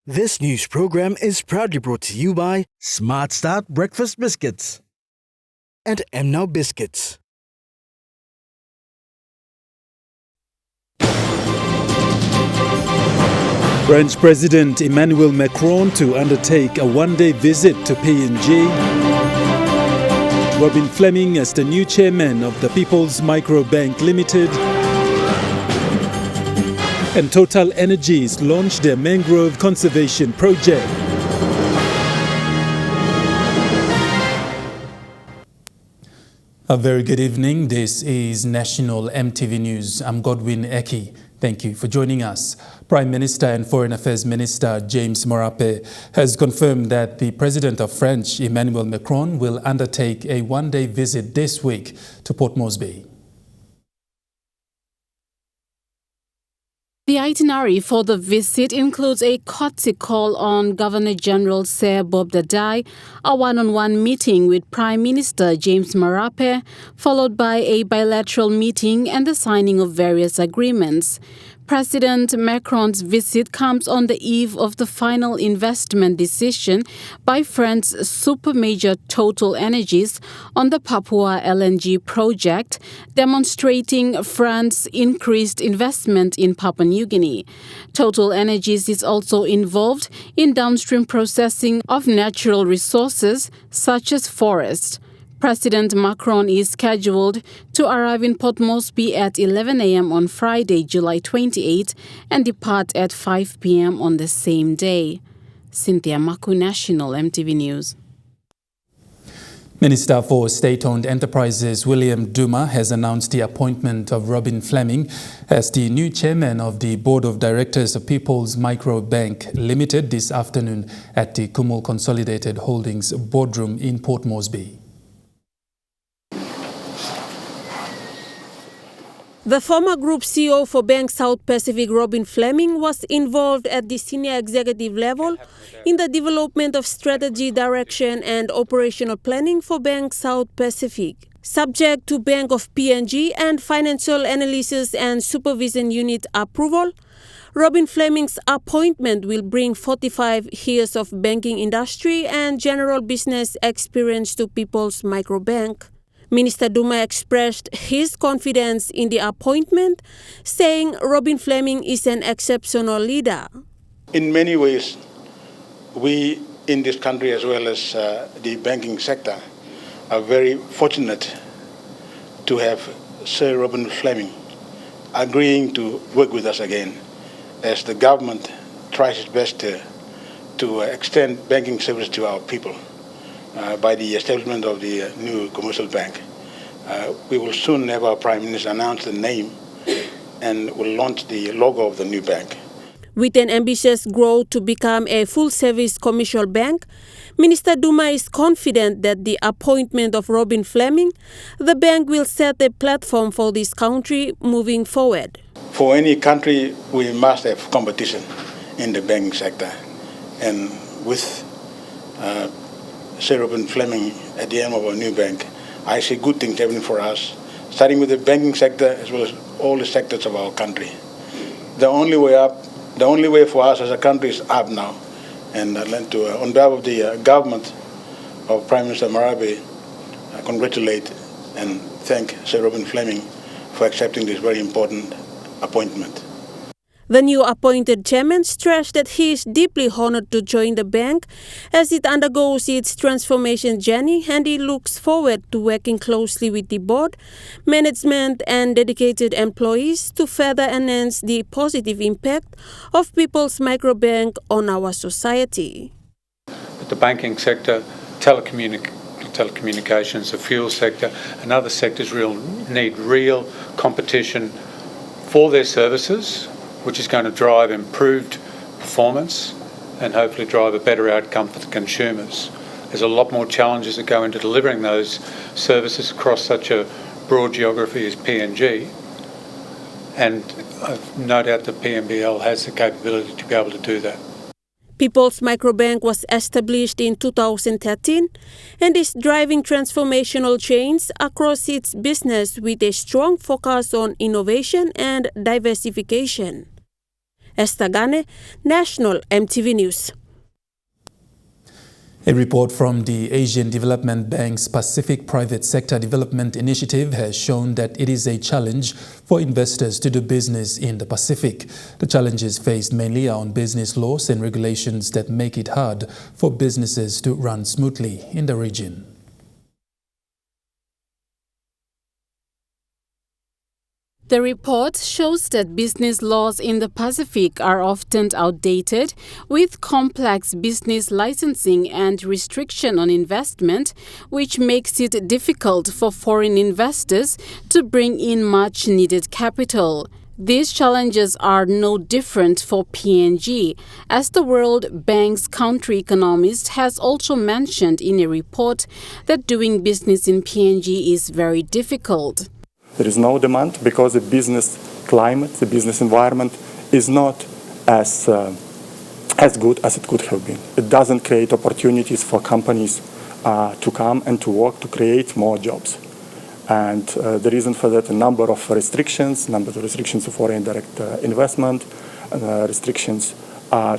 This news program is proudly brought to you by Smart Start Breakfast Biscuits and Now Biscuits. French President Emmanuel Macron to undertake a one-day visit to PNG. Robin Fleming as the new chairman of the People's Microbank Limited. And Total Energies launched their Mangrove conservation project. A very good evening. This is National EMTV News. I'm Godwin Eki. Thank you for joining us. Prime Minister and Foreign Affairs Minister James Marape has confirmed that the President of France, Emmanuel Macron, will undertake a one-day visit this week to Port Moresby. The itinerary for the visit includes a courtesy call on Governor-General Sir Bob Dadai, a one-on-one meeting with Prime Minister James Marape, followed by a bilateral meeting and the signing of various agreements. President Macron's visit comes on the eve of the final investment decision by France's supermajor Total Energies on the Papua LNG project, demonstrating France's increased investment in Papua New Guinea. Total Energies is also involved in downstream processing of natural resources such as forests. President Macron is scheduled to arrive in Port Moresby at 11 a.m. on Friday, July 28, and depart at 5 p.m. on the same day. Cynthia Maku, National EMTV News. Minister for State-Owned Enterprises William Duma has announced the appointment of Robin Fleming as the new chairman of the Board of Directors of People's Microbank Limited this afternoon at the Kumul Consolidated Holdings boardroom in Port Moresby. The former Group CEO for Bank South Pacific, Robin Fleming, was involved at the senior executive level in the development of strategy, direction and operational planning for Bank South Pacific. Subject to Bank of PNG and Financial Analysis and Supervision Unit approval, Robin Fleming's appointment will bring 45 years of banking industry and general business experience to People's Microbank. Minister Duma expressed his confidence in the appointment, saying Robin Fleming is an exceptional leader. In many ways, we in this country as well as the banking sector are very fortunate to have Sir Robin Fleming agreeing to work with us again as the government tries its best to extend banking service to our people. By the establishment of the new commercial bank. We will soon have our Prime Minister announce the name and will launch the logo of the new bank. With an ambitious growth to become a full-service commercial bank, Minister Duma is confident that the appointment of Robin Fleming, the bank will set a platform for this country moving forward. For any country, we must have competition in the banking sector. And with Sir Robin Fleming at the helm of our new bank, I see good things happening for us, starting with the banking sector as well as all the sectors of our country. The only way up, the only way for us as a country is up now. And I'd like to, on behalf of the government of Prime Minister Marape, congratulate and thank Sir Robin Fleming for accepting this very important appointment. The new appointed chairman stressed that he is deeply honored to join the bank as it undergoes its transformation journey, and he looks forward to working closely with the board, management and dedicated employees to further enhance the positive impact of People's Microbank on our society. The banking sector, telecommunications, the fuel sector and other sectors need real competition for their services, which is going to drive improved performance and hopefully drive a better outcome for the consumers. There's a lot more challenges that go into delivering those services across such a broad geography as PNG, and I've no doubt that PNBL has the capability to be able to do that. People's Microbank was established in 2013 and is driving transformational change across its business with a strong focus on innovation and diversification. Esther Gane, National EMTV News. A report from the Asian Development Bank's Pacific Private Sector Development Initiative has shown that it is a challenge for investors to do business in the Pacific. The challenges faced mainly are on business laws and regulations that make it hard for businesses to run smoothly in the region. The report shows that business laws in the Pacific are often outdated, with complex business licensing and restriction on investment, which makes it difficult for foreign investors to bring in much needed capital. These challenges are no different for PNG, as the World Bank's country economist has also mentioned in a report that doing business in PNG is very difficult. There is no demand because the business climate, the business environment is not as good as it could have been. It doesn't create opportunities for companies to come and to work to create more jobs. And the reason for that, a number of restrictions to foreign direct investment, restrictions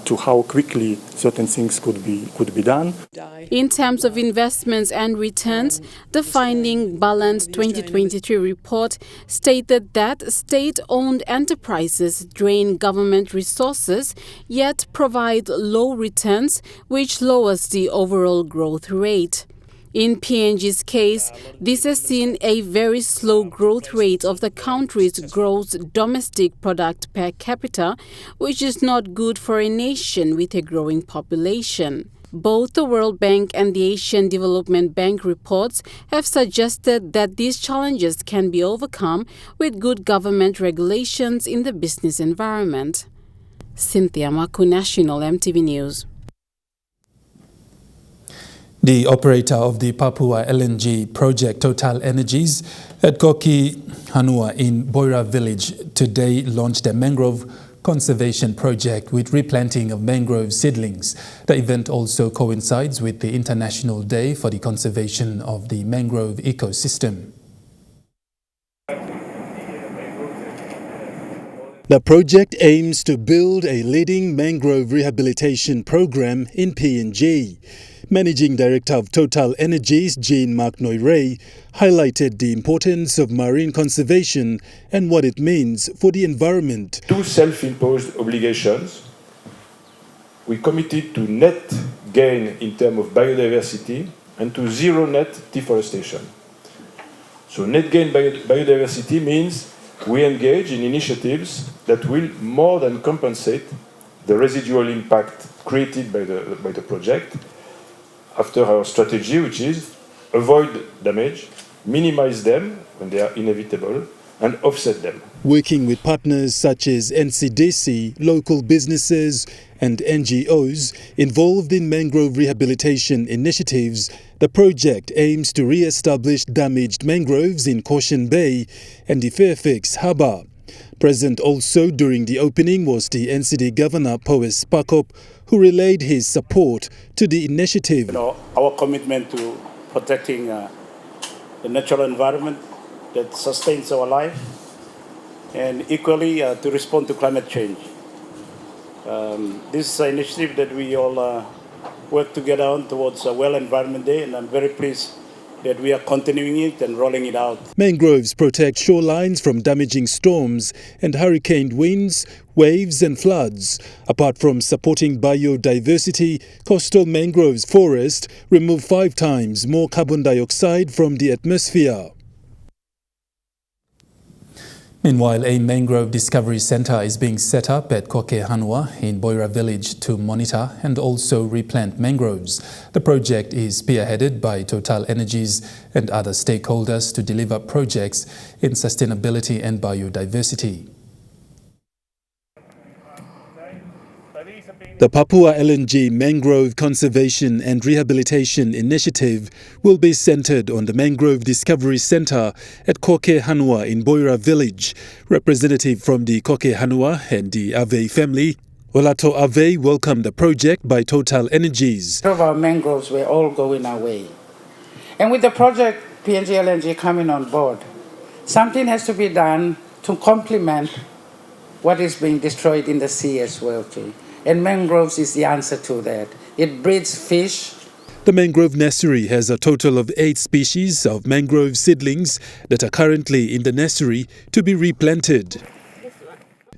to how quickly certain things could be done. In terms of investments and returns, the Finding Balance 2023 report stated that state-owned enterprises drain government resources yet provide low returns, which lowers the overall growth rate. In PNG's case, this has seen a very slow growth rate of the country's gross domestic product per capita, which is not good for a nation with a growing population. Both the World Bank and the Asian Development Bank reports have suggested that these challenges can be overcome with good government regulations in the business environment. Cynthia Maku, National EMTV News. The operator of the Papua LNG project, Total Energies, at Koki Hanua in Boira village today launched a mangrove conservation project with replanting of mangrove seedlings. The event also coincides with the International Day for the Conservation of the Mangrove Ecosystem. The project aims to build a leading mangrove rehabilitation program in PNG. Managing Director of Total Energies, Jean-Marc Noire, highlighted the importance of marine conservation and what it means for the environment. Two self-imposed obligations. We committed to net gain in terms of biodiversity and to zero net deforestation. So net gain biodiversity means we engage in initiatives that will more than compensate the residual impact created by the project after our strategy, which is avoid damage, minimize them when they are inevitable, and offset them. Working with partners such as NCDC, local businesses and NGOs involved in mangrove rehabilitation initiatives, the project aims to re-establish damaged mangroves in Caution Bay and the Fairfax Harbour. Present also during the opening was the NCD Governor, Powes Pakop, who relayed his support to the initiative. Our commitment to protecting the natural environment that sustains our life, and equally to respond to climate change. This is an initiative that we all work together on towards World Environment Day, and I'm very pleased that we are continuing it and rolling it out. Mangroves protect shorelines from damaging storms and hurricane winds, waves and floods. Apart from supporting biodiversity, coastal mangroves forest remove 5 times more carbon dioxide from the atmosphere. Meanwhile, a mangrove discovery centre is being set up at Koke Hanua in Boira village to monitor and also replant mangroves. The project is spearheaded by Total Energies and other stakeholders to deliver projects in sustainability and biodiversity. The Papua LNG Mangrove Conservation and Rehabilitation Initiative will be centred on the Mangrove Discovery Centre at Koke Hanua in Boira village. Representative from the Koke Hanua and the Ave family, Olato Ave, welcomed the project by Total Energies. Of our mangroves were all going away. And with the project PNG LNG coming on board, something has to be done to complement what is being destroyed in the sea as well too. And mangroves is the answer to that. It breeds fish. The mangrove nursery has a total of 8 species of mangrove seedlings that are currently in the nursery to be replanted.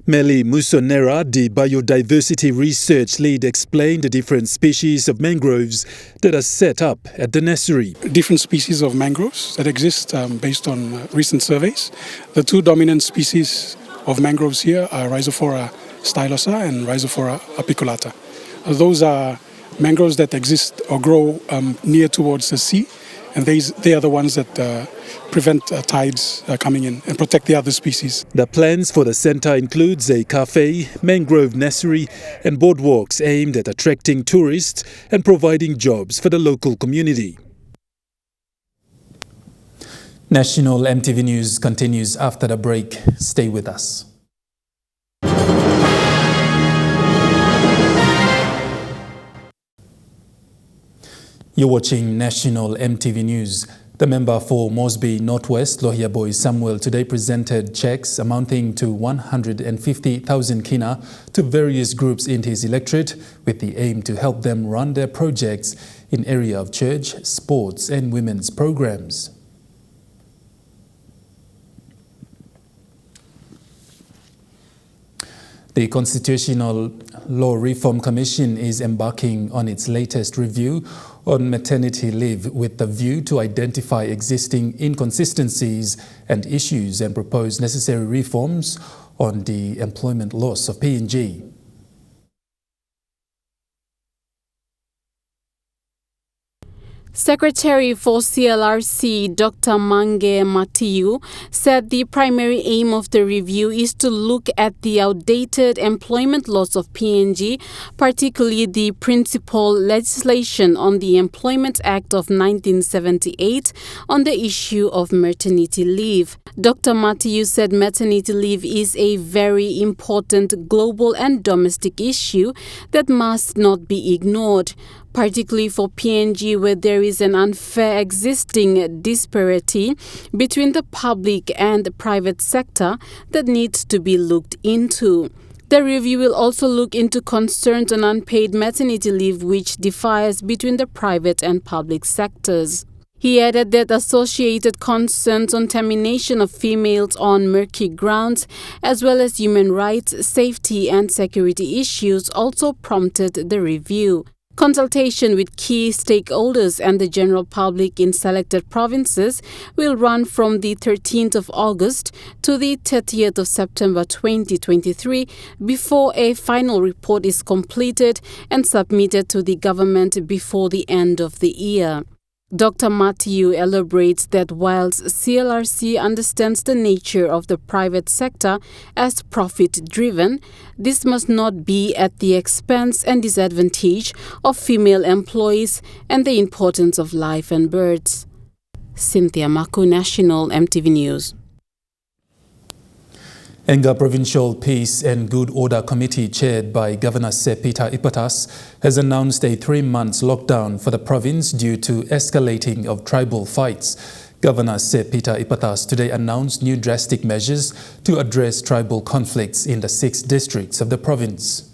Meli Musonera, the biodiversity research lead, explained the different species of mangroves that are set up at the nursery. Different species of mangroves that exist based on recent surveys. The 2 dominant species of mangroves here are Rhizophora stylosa and Rhizophora apiculata. Those are mangroves that exist or grow near towards the sea, and they are the ones that prevent tides coming in and protect the other species. The plans for the centre includes a cafe, mangrove nursery and boardwalks aimed at attracting tourists and providing jobs for the local community. National EMTV News continues after the break. Stay with us. You're watching National EMTV News. The member for Mosby Northwest, Lohia Boy Samuel, today presented cheques amounting to 150,000 kina to various groups in his electorate with the aim to help them run their projects in area of church, sports and women's programs. The Constitutional Law Reform Commission is embarking on its latest review on maternity leave with the view to identify existing inconsistencies and issues and propose necessary reforms on the employment laws of PNG. Secretary for CLRC Dr. Mange Mathieu said the primary aim of the review is to look at the outdated employment laws of PNG, particularly the principal legislation on the Employment Act of 1978 on the issue of maternity leave. Dr. Mathieu said maternity leave is a very important global and domestic issue that must not be ignored, particularly for PNG, where there is an unfair existing disparity between the public and the private sector that needs to be looked into. The review will also look into concerns on unpaid maternity leave, which differs between the private and public sectors. He added that associated concerns on termination of females on murky grounds, as well as human rights, safety and security issues also prompted the review. Consultation with key stakeholders and the general public in selected provinces will run from the 13th of August to the 30th of September 2023 before a final report is completed and submitted to the government before the end of the year. Dr. Mathieu elaborates that whilst CLRC understands the nature of the private sector as profit-driven, this must not be at the expense and disadvantage of female employees and the importance of life and births. Cynthia Maku, National EMTV News. Enga Provincial Peace and Good Order Committee, chaired by Governor Sir Peter Ipatas, has announced a 3-month lockdown for the province due to escalating of tribal fights. Governor Sir Peter Ipatas today announced new drastic measures to address tribal conflicts in the 6 districts of the province.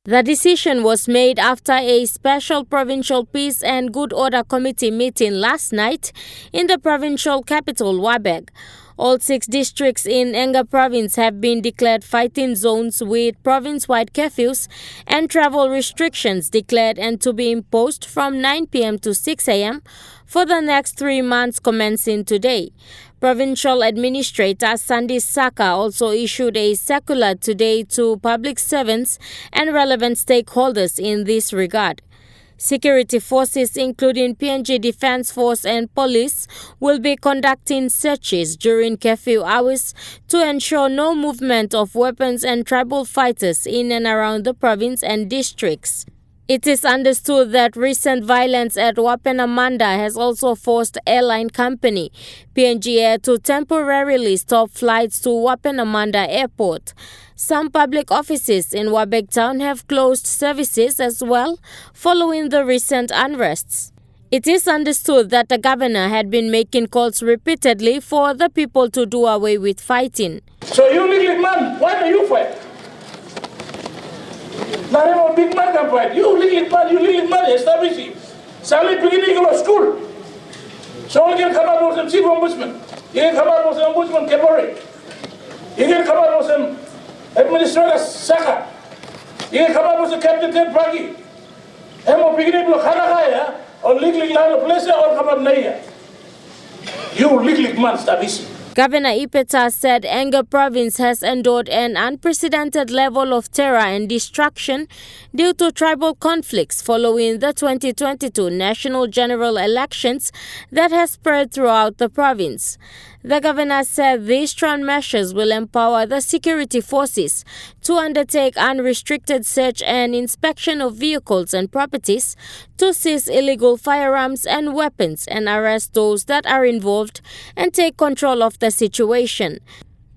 The decision was made after a special Provincial Peace and Good Order Committee meeting last night in the provincial capital, Wabeg. All 6 districts in Enga province have been declared fighting zones with province-wide curfews and travel restrictions declared and to be imposed from 9 p.m. to 6 a.m. for the next 3 months commencing today. Provincial Administrator Sandy Saka also issued a circular today to public servants and relevant stakeholders in this regard. Security forces, including PNG Defence Force and police, will be conducting searches during curfew hours to ensure no movement of weapons and tribal fighters in and around the province and districts. It is understood that recent violence at Wapenamanda has also forced airline company PNG Air to temporarily stop flights to Wapenamanda Airport. Some public offices in Wabeg town have closed services as well following the recent unrests. It is understood that the governor had been making calls repeatedly for the people to do away with fighting. So you little man, why do you fight? Not even a big man can fight. You little man, establish it. Sally beginning of school. So you can come out with some chief ombudsman. You can come out with some ombudsman Kebori. You can come out with some administrator Saka. You can come out with some Captain Ted Bragi. Emo beginning of Hanakaya. Or legally place or come up Naya. You legally man establish. Governor Ipeta said Enga province has endured an unprecedented level of terror and destruction due to tribal conflicts following the 2022 national general elections that has spread throughout the province. The governor said these strong measures will empower the security forces to undertake unrestricted search and inspection of vehicles and properties, to seize illegal firearms and weapons and arrest those that are involved and take control of the situation.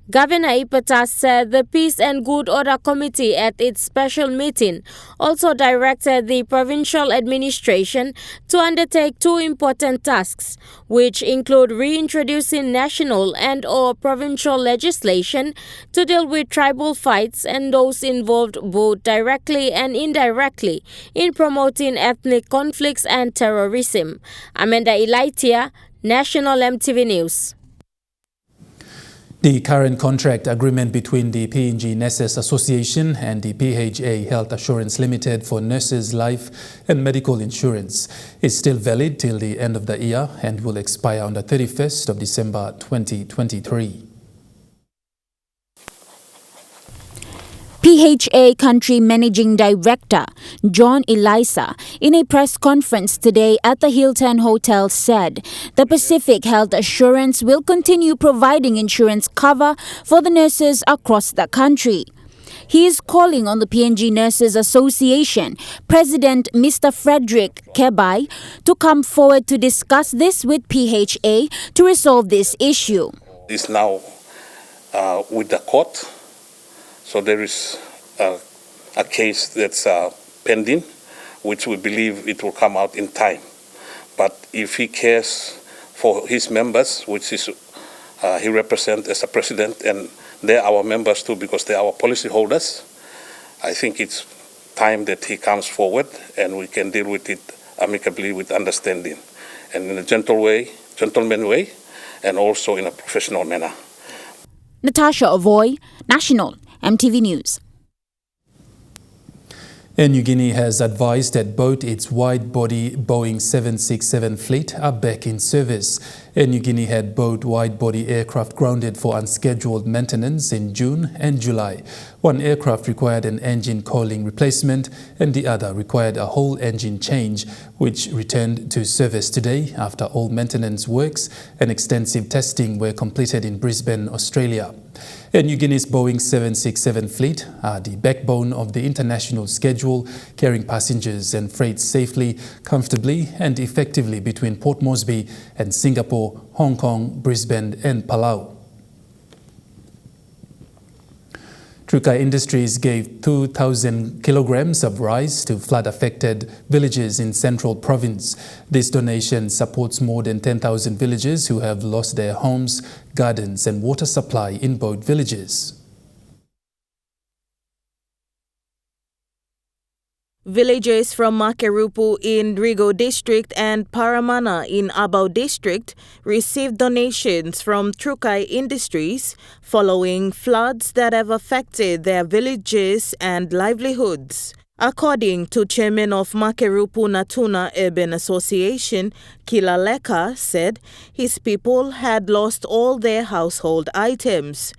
Governor Ipeta said the Peace and Good Order Committee at its special meeting also directed the provincial administration to undertake two important tasks, which include reintroducing national and/or provincial legislation to deal with tribal fights and those involved both directly and indirectly in promoting ethnic conflicts and terrorism. Amanda Ilaitia, National EMTV News. The current contract agreement between the PNG Nurses Association and the PHA Health Assurance Limited for nurses' life and medical insurance is still valid till the end of the year and will expire on the 31st of December 2023. PHA Country Managing Director John Elisa, in a press conference today at the Hilton Hotel, said the Pacific Health Assurance will continue providing insurance cover for the nurses across the country. He is calling on the PNG Nurses Association President Mr. Frederick Kebai to come forward to discuss this with PHA to resolve this issue. It's now with the court. So there is a case that's pending, which we believe it will come out in time. But if he cares for his members, which is he represents as a president, and they're our members too because they're our policy holders, I think it's time that he comes forward and we can deal with it amicably with understanding and in a gentleman way, and also in a professional manner. Natasha Avoy, National EMTV News. Air Niugini has advised that both its wide-body Boeing 767 fleet are back in service. Air Niugini had both wide-body aircraft grounded for unscheduled maintenance in June and July. One aircraft required an engine cooling replacement and the other required a whole engine change, which returned to service today after all maintenance works and extensive testing were completed in Brisbane, Australia. Air Niugini's Boeing 767 fleet are the backbone of the international schedule, carrying passengers and freight safely, comfortably and effectively between Port Moresby and Singapore, Hong Kong, Brisbane and Palau. Trukai Industries gave 2,000 kilograms of rice to flood-affected villages in Central Province. This donation supports more than 10,000 villagers who have lost their homes, gardens and water supply in both villages. Villagers from Makerupu in Rigo District and Paramana in Abau District received donations from Trukai Industries following floods that have affected their villages and livelihoods. According to Chairman of Makerupu Natuna Urban Association, Kilaleka said his people had lost all their household items.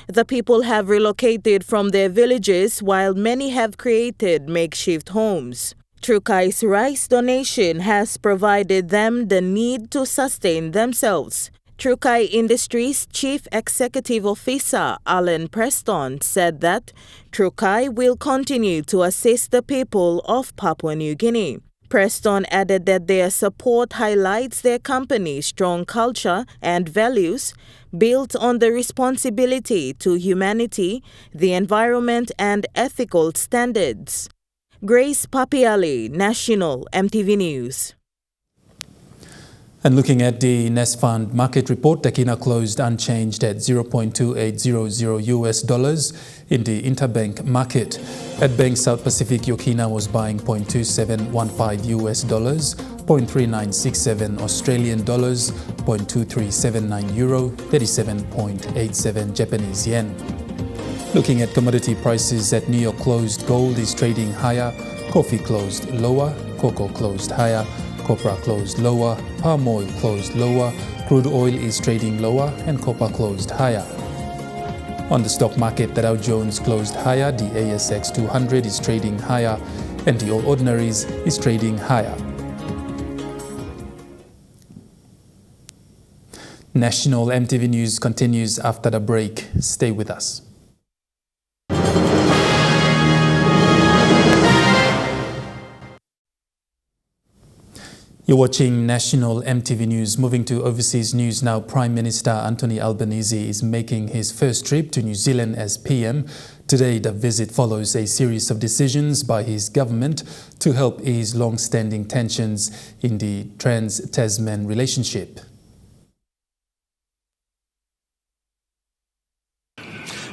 The people have relocated from their villages while many have created makeshift homes. Trukai's rice donation has provided them the need to sustain themselves. Trukai Industries Chief Executive Officer Alan Preston said that Trukai will continue to assist the people of Papua New Guinea. Preston added that their support highlights their company's strong culture and values built on the responsibility to humanity, the environment and ethical standards. Grace Papiali, National EMTV News. And looking at the Nest Fund market report, the kina closed unchanged at $0.2800 US in the interbank market. At Bank South Pacific, Yokina was buying $0.2715 US, $0.3967 Australian dollars, $0.2379 euro, 37.87 Japanese yen. Looking at commodity prices at New York closed, gold is trading higher, coffee closed lower, cocoa closed higher, copra closed lower, palm oil closed lower, crude oil is trading lower, and copper closed higher. On the stock market, the Dow Jones closed higher, the ASX 200 is trading higher, and the All Ordinaries is trading higher. National EMTV News continues after the break. Stay with us. You're watching National EMTV News. Moving to overseas news now, Prime Minister Anthony Albanese is making his first trip to New Zealand as PM. Today, the visit follows a series of decisions by his government to help ease long-standing tensions in the Trans-Tasman relationship.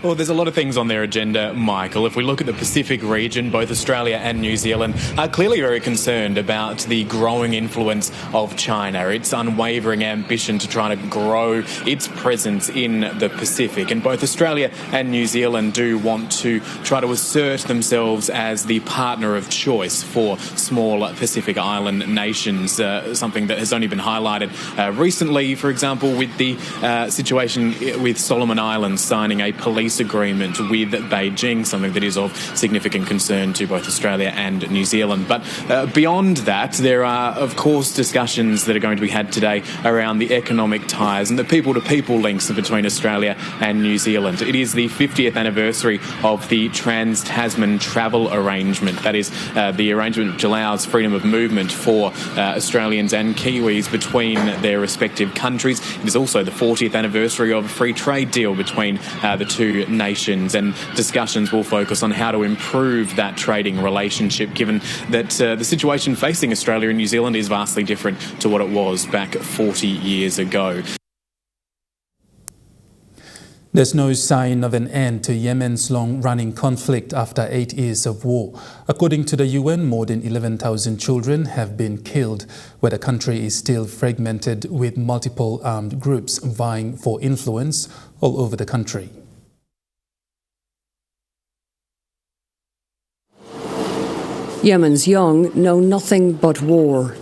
Well, there's a lot of things on their agenda, Michael. If we look at the Pacific region, both Australia and New Zealand are clearly very concerned about the growing influence of China, its unwavering ambition to try to grow its presence in the Pacific. And both Australia and New Zealand do want to try to assert themselves as the partner of choice for small Pacific Island nations, something that has only been highlighted recently, for example, with the situation with Solomon Islands signing a police agreement with Beijing, something that is of significant concern to both Australia and New Zealand. But beyond that, there are, of course, discussions that are going to be had today around the economic ties and the people-to-people links between Australia and New Zealand. It is the 50th anniversary of the Trans-Tasman Travel Arrangement. That is the arrangement which allows freedom of movement for Australians and Kiwis between their respective countries. It is also the 40th anniversary of a free trade deal between the two nations, and discussions will focus on how to improve that trading relationship, given that the situation facing Australia and New Zealand is vastly different to what it was back 40 years ago. There's no sign of an end to Yemen's long-running conflict after 8 years of war. According to the UN, more than 11,000 children have been killed, where the country is still fragmented with multiple armed groups vying for influence all over the country. Yemen's young know nothing but war.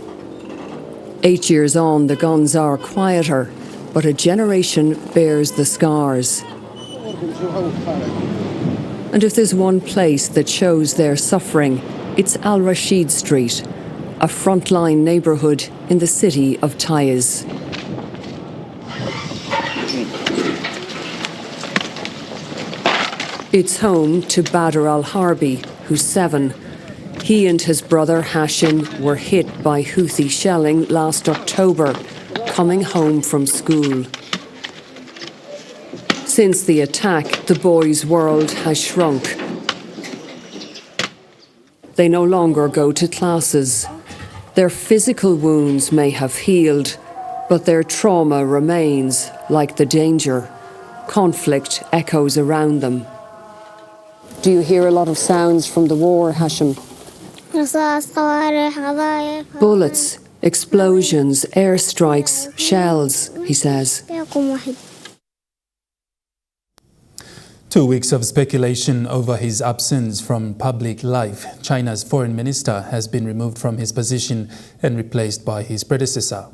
8 years on, the guns are quieter, but a generation bears the scars. And if there's one place that shows their suffering, it's Al Rashid Street, a frontline neighbourhood in the city of Taiz. It's home to Badr al-Harbi, who's 7. He and his brother Hashim were hit by Houthi shelling last October, coming home from school. Since the attack, the boys' world has shrunk. They no longer go to classes. Their physical wounds may have healed, but their trauma remains, like the danger. Conflict echoes around them. Do you hear a lot of sounds from the war, Hashim? Bullets, explosions, airstrikes, shells, he says. 2 weeks of speculation over his absence from public life. China's foreign minister has been removed from his position and replaced by his predecessor.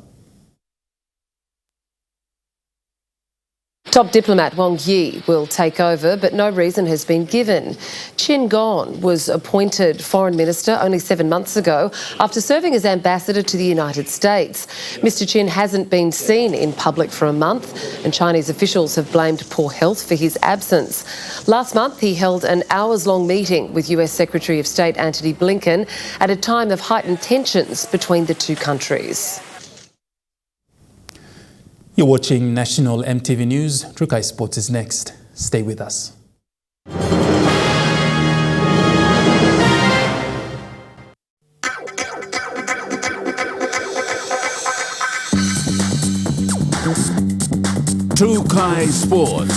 Top diplomat Wang Yi will take over, but no reason has been given. Qin Gong was appointed foreign minister only 7 months ago after serving as ambassador to the United States. Mr. Qin hasn't been seen in public for a month, and Chinese officials have blamed poor health for his absence. Last month, he held an hours-long meeting with US Secretary of State Antony Blinken at a time of heightened tensions between the two countries. You're watching National EMTV News. Trukai Sports is next. Stay with us. Trukai Sports.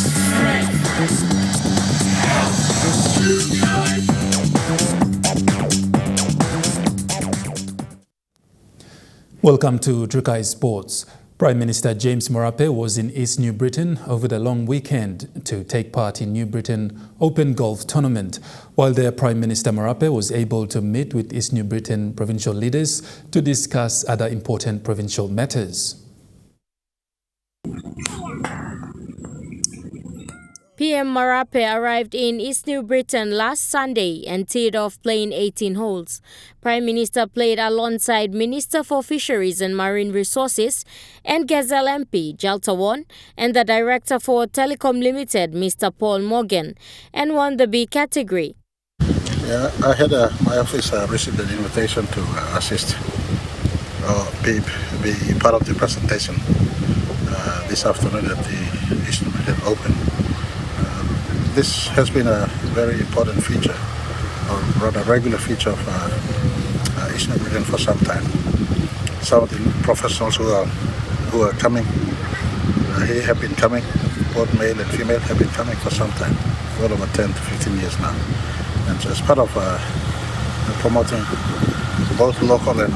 Welcome to Trukai Sports. Prime Minister James Marape was in East New Britain over the long weekend to take part in New Britain Open Golf Tournament. While there, Prime Minister Marape was able to meet with East New Britain provincial leaders to discuss other important provincial matters. PM Marape arrived in East New Britain last Sunday and teed off playing 18 holes. Prime Minister played alongside Minister for Fisheries and Marine Resources and Gazelle MP Jaltawan and the Director for Telecom Limited, Mr. Paul Morgan, and won the B category. Yeah, I had my office received an invitation to assist or be part of the presentation this afternoon at the East New Britain Open. This has been a very important feature, or rather regular feature of East New Britain for some time. Some of the professionals who are coming here have been coming, both male and female have been coming for some time, well over 10 to 15 years now. And so as part of promoting both local and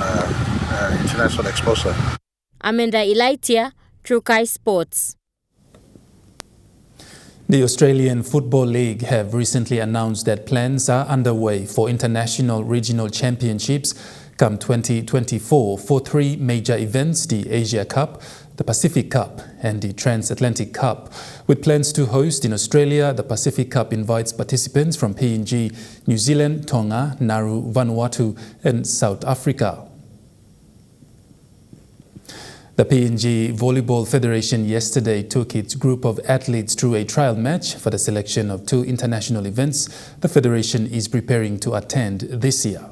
international exposure. Amanda Ilaitia, Trukai Sports. The Australian Football League have recently announced that plans are underway for international regional championships come 2024 for three major events: the Asia Cup, the Pacific Cup and the Transatlantic Cup. With plans to host in Australia, the Pacific Cup invites participants from PNG, New Zealand, Tonga, Nauru, Vanuatu and South Africa. The PNG Volleyball Federation yesterday took its group of athletes through a trial match for the selection of two international events the Federation is preparing to attend this year.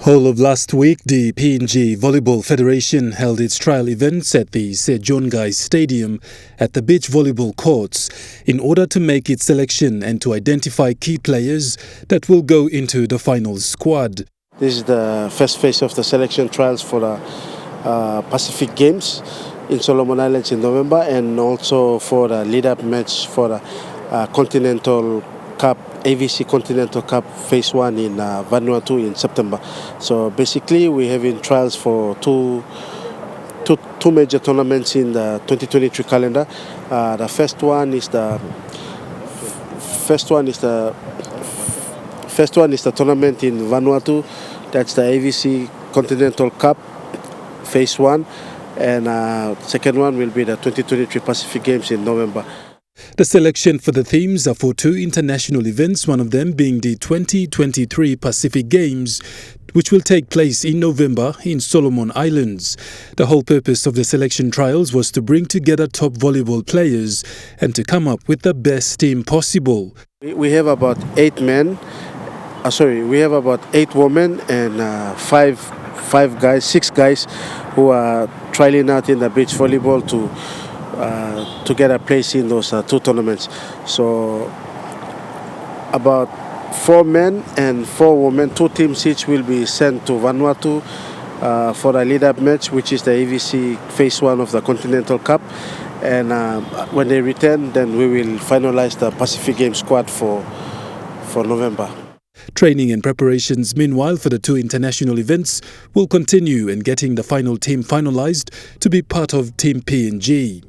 Whole of last week, the PNG Volleyball Federation held its trial events at the Sejongai Stadium at the beach volleyball courts in order to make its selection and to identify key players that will go into the final squad. This is the first phase of the selection trials for the Pacific Games in Solomon Islands in November, and also for the lead-up match for the Continental Cup, AVC Continental Cup Phase 1 in Vanuatu in September. So basically we're having trials for two major tournaments in the 2023 calendar. The first one is the tournament in Vanuatu. That's the AVC Continental Cup Phase 1, and second one will be the 2023 Pacific Games in November. The selection for the themes are for two international events, one of them being the 2023 Pacific Games, which will take place in November in Solomon Islands. The whole purpose of the selection trials was to bring together top volleyball players and to come up with the best team possible. We have about 8 men. We have about 8 women and 6 guys who are trialing out in the beach volleyball to get a place in those two tournaments. So about 4 men and 4 women, 2 teams each will be sent to Vanuatu for a lead-up match, which is the AVC Phase 1 of the Continental Cup. And when they return, then we will finalize the Pacific Games squad for November. Training and preparations, meanwhile, for the two international events will continue in getting the final team finalized to be part of Team PNG.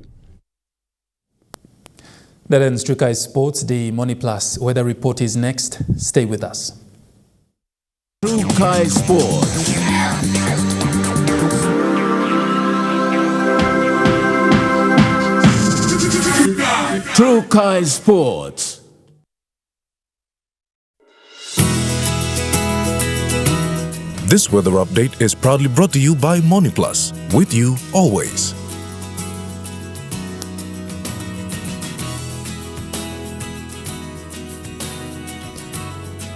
That ends Trukai Sports. The Money Plus weather report is next. Stay with us. Trukai Sports. Trukai Sports. This weather update is proudly brought to you by Money Plus, with you always.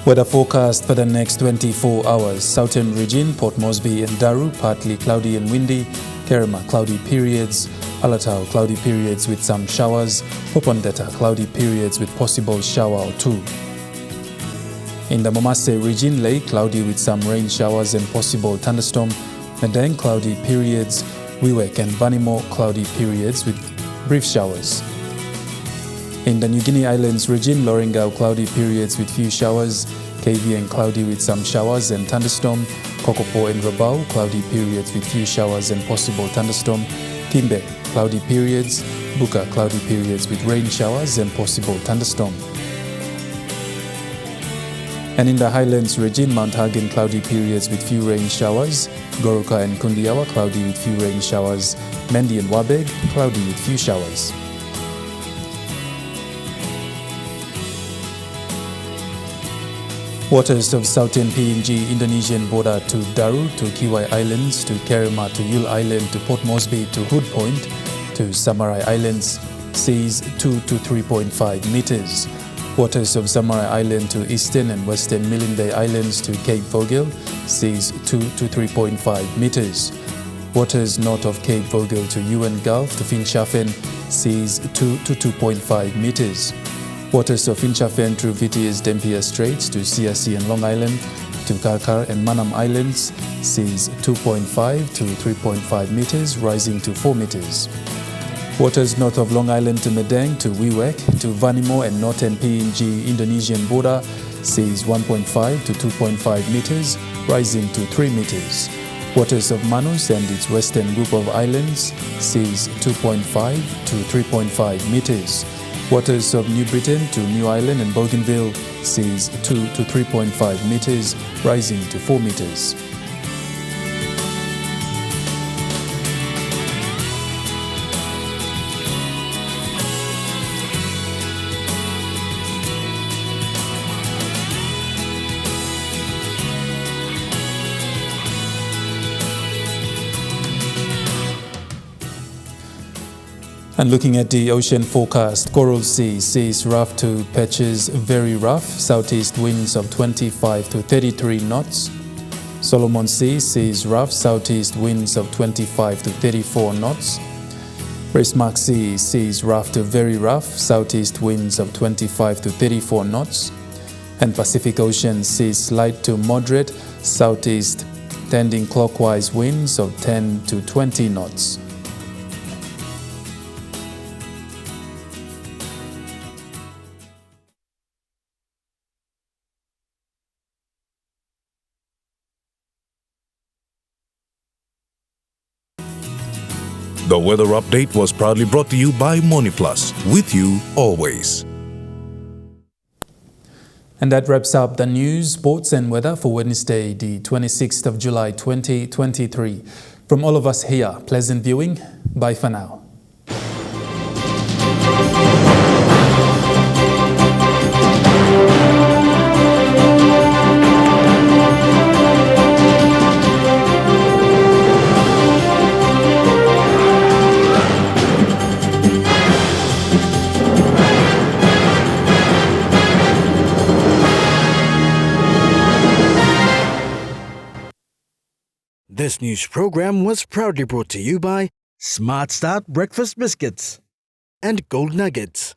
Weather forecast for the next 24 hours. Southern region, Port Moresby and Daru, partly cloudy and windy. Kerema, cloudy periods. Alatau, cloudy periods with some showers. Popondetta, cloudy periods with possible shower or two. In the Momase region, Lake, cloudy with some rain showers and possible thunderstorm. Madang, cloudy periods. Wewak and Vanimo, cloudy periods with brief showers. In the New Guinea Islands region, Lorengau, cloudy periods with few showers. KVN, cloudy with some showers and thunderstorm. Kokopo and Rabaul, cloudy periods with few showers and possible thunderstorm. Kimbe, cloudy periods. Buka, cloudy periods with rain showers and possible thunderstorm. And in the Highlands region, Mount Hagen, cloudy periods with few rain showers. Goroka and Kundiawa, cloudy with few rain showers. Mendi and Wabeg, cloudy with few showers. Waters of Southern PNG Indonesian border to Daru, to Kiwai Islands, to Kerema, to Yule Island, to Port Moresby, to Hood Point, to Samarai Islands, seas 2 to 3.5 meters. Waters of Samarai Island to Eastern and Western Milinde Islands to Cape Vogel, seas 2 to 3.5 meters. Waters north of Cape Vogel to Yuen Gulf to Finchafen, seas 2 to 2.5 meters. Waters of Finchafen through VTS Dampier Straits to CRC and Long Island, to Karkar and Manam Islands, seas 2.5 to 3.5 meters, rising to 4 meters. Waters north of Long Island to Madang, to Wewak, to Vanimo and northern PNG Indonesian border, seas 1.5 to 2.5 meters, rising to 3 meters. Waters of Manus and its western group of islands, seas 2.5 to 3.5 meters. Waters of New Britain to New Ireland and Bougainville, seas 2 to 3.5 meters, rising to 4 meters. And looking at the ocean forecast, Coral Sea sees rough to patches very rough, southeast winds of 25 to 33 knots. Solomon Sea sees rough, southeast winds of 25 to 34 knots. Bismarck Sea sees rough to very rough, southeast winds of 25 to 34 knots. And Pacific Ocean sees light to moderate, southeast tending clockwise winds of 10 to 20 knots. The weather update was proudly brought to you by MoneyPlus, with you always. And that wraps up the news, sports and weather for Wednesday, the 26th of July 2023. From all of us here, pleasant viewing. Bye for now. This news program was proudly brought to you by Smart Start Breakfast Biscuits and Gold Nuggets.